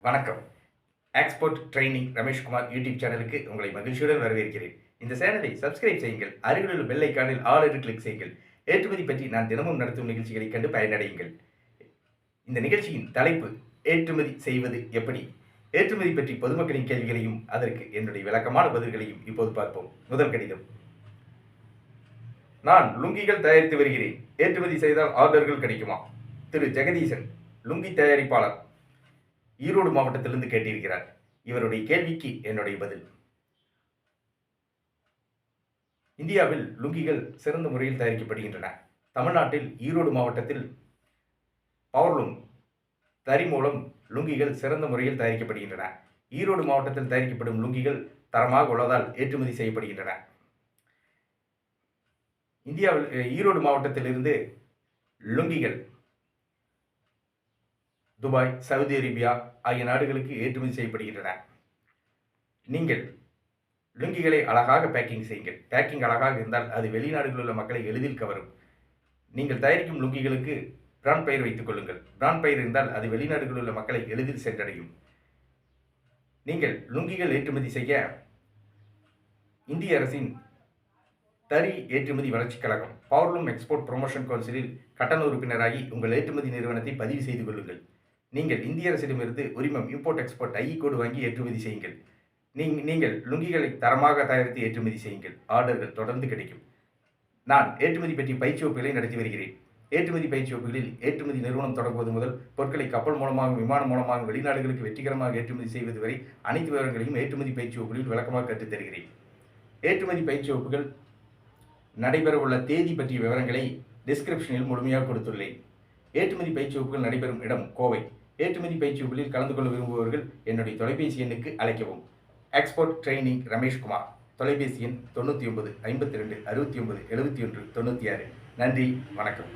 வணக்கம். Export training Rameshkumar YouTube சேனலுக்கு உங்களை மகிழ்ச்சியுடன் வரவேற்கிறேன். இந்த சேனலை சப்ஸ்கிரைப் செய்யுங்கள். அருகிலுள்ள பெல் ஐகானில் ஆல் என்று கிளிக் செய்யுங்கள். ஏற்றுமதி பற்றி நான் தினமும் நடத்தும் நிகழ்ச்சிகளை கண்டு பயனடையுங்கள். இந்த நிகழ்ச்சியின் தலைப்பு ஏற்றுமதி செய்வது எப்படி? ஏற்றுமதி பற்றி பொதுமக்களின் கேள்விகளையும் அதற்கு என்னுடைய விளக்கமான பதில்களையும் இப்போது பார்ப்போம். முதல் கடிதம். நான் லுங்கிகள் தயாரித்து வருகிறேன். ஏற்றுமதி செய்தால் ஆர்டர்கள் கிடைக்குமா? திரு ஜெகதீசன், லுங்கி தயாரிப்பாளர், ஈரோடு மாவட்டத்திலிருந்து கேட்டிருக்கிறார். இவருடைய கேள்விக்கு என்னுடைய பதில். இந்தியாவில் லுங்கிகள் சிறந்த முறையில் தயாரிக்கப்படுகின்றன. தமிழ்நாட்டில் ஈரோடு மாவட்டத்தில் பவர்லூம் தறி மூலம் லுங்கிகள் சிறந்த முறையில் தயாரிக்கப்படுகின்றன. ஈரோடு மாவட்டத்தில் தயாரிக்கப்படும் லுங்கிகள் தரமாக உள்ளதால் ஏற்றுமதி செய்யப்படுகின்றன. இந்தியாவில் ஈரோடு மாவட்டத்திலிருந்து லுங்கிகள் துபாய், சவுதி அரேபியா ஆகிய நாடுகளுக்கு ஏற்றுமதி செய்யப்படுகின்றன. நீங்கள் லுங்கிகளை அழகாக பேக்கிங் செய்யுங்கள். பேக்கிங் அழகாக இருந்தால் அது வெளிநாடுகளில் உள்ள மக்களை எளிதில் கவரும். நீங்கள் தயாரிக்கும் லுங்கிகளுக்கு பிராண்ட் பெயர் வைத்துக் கொள்ளுங்கள். பிராண்ட் பெயர் இருந்தால் அது வெளிநாடுகளில் உள்ள மக்களை எளிதில் சென்றடையும். நீங்கள் லுங்கிகள் ஏற்றுமதி செய்ய இந்திய அரசின் தறி ஏற்றுமதி வளர்ச்சிக் கழகம் பவர்லூம் எக்ஸ்போர்ட் ப்ரொமோஷன் கவுன்சிலில் கட்டண உறுப்பினராகி உங்கள் ஏற்றுமதி நிறுவனத்தை பதிவு செய்து கொள்ளுங்கள். நீங்கள் இந்திய அரசிடமிருந்து உரிமம் இம்போர்ட் எக்ஸ்போர்ட் ஐஇ கோடு வாங்கி ஏற்றுமதி செய்யுங்கள். நீங்கள் லுங்கிகளை தரமாக தயாரித்து ஏற்றுமதி செய்யுங்கள். ஆர்டர்கள் தொடர்ந்து கிடைக்கும். நான் ஏற்றுமதி பற்றி பயிற்சி வகுப்புகளை நடத்தி வருகிறேன். ஏற்றுமதி பயிற்சி வகுப்புகளில் ஏற்றுமதி நிறுவனம் தொடங்குவது முதல் பொருட்களை கப்பல் மூலமாக, விமானம் மூலமாக வெளிநாடுகளுக்கு வெற்றிகரமாக ஏற்றுமதி செய்வது வரை அனைத்து விவரங்களையும் ஏற்றுமதி பயிற்சி வகுப்புகளில் விளக்கமாக கற்றுத் தருகிறேன். ஏற்றுமதி பயிற்சி வகுப்புகள் நடைபெறவுள்ள தேதி பற்றிய விவரங்களை டிஸ்கிரிப்ஷனில் முழுமையாக கொடுத்துள்ளேன். ஏற்றுமதி பயிற்சி வகுப்புகள் நடைபெறும் இடம் கோவை. ஏற்றுமதி பயிற்சி வகுப்புகளில் கலந்து கொள்ள விரும்புபவர்கள் என்னுடைய தொலைபேசி எண்ணுக்கு அழைக்கவும். Export training Rameshkumar. தொலைபேசி எண் 99 52 69 71 96. நன்றி, வணக்கம்.